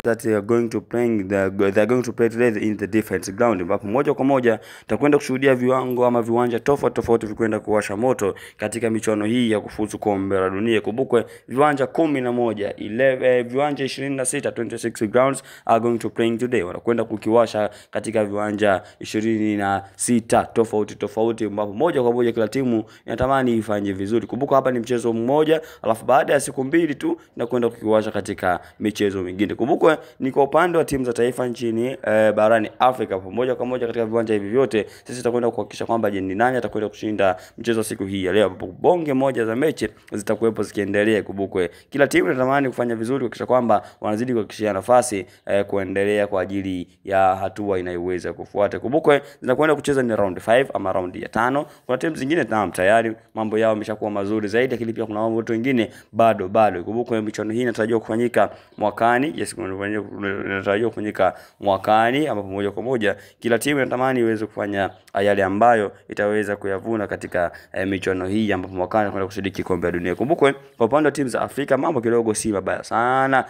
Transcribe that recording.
that they are going to play today in the defense ground, ambapo moja kwa moja tutakwenda kushuhudia viwanja tofauti vikwenda kuwasha moto katika michuano hii ya kufuzu kombe la dunia. Kumbukwe viwanja 11 viwanja 26 grounds are going to playing today. Wanakwenda kukiwasha katika viwanja 26 tofauti, ambapo moja kwa moja kila timu inatamani ifanye vizuri. Kumbuka hapa ni mchezo mmoja, alafu baada ya siku mbili tu inakwenda kukiwasha katika michezo mingine. Kumbuka ni kwa upande wa timu za taifa nchini barani Afrika, pamoja kwa moja katika viwanja hivi vyote sisi tutakwenda kuhakikisha kwamba ni nani atakwenda kushinda mchezo siku hii ya leo. Bonge moja za mechi zitakuwepo zikiendelea. Kumbuka kila timu inatamani kufanya vizuri kuhakikisha kwamba wanazidi kuhakikisha nafasi kuendelea kwa ajili ya hatua inayoweza kufuata. Kumbuka zinakwenda kucheza ni round 5 ama round ya 5. Kuna timu zingine tayari mambo yao yameshakuwa mazuri zaidi, lakini pia kuna mambo wengine bado. Kumbuka michuano hii inatarajiwa kufanyika mwakani. Inatarajiwa kufanyika mwakani, ambapo moja kwa moja kila timu inatamani iweze kufanya yale ambayo itaweza kuyavuna katika michuano hii, ambapo mwakani kwenda kushiriki kombe la dunia. Kumbuka kwa upande wa timu za Afrika mambo kidogo si mabaya sana.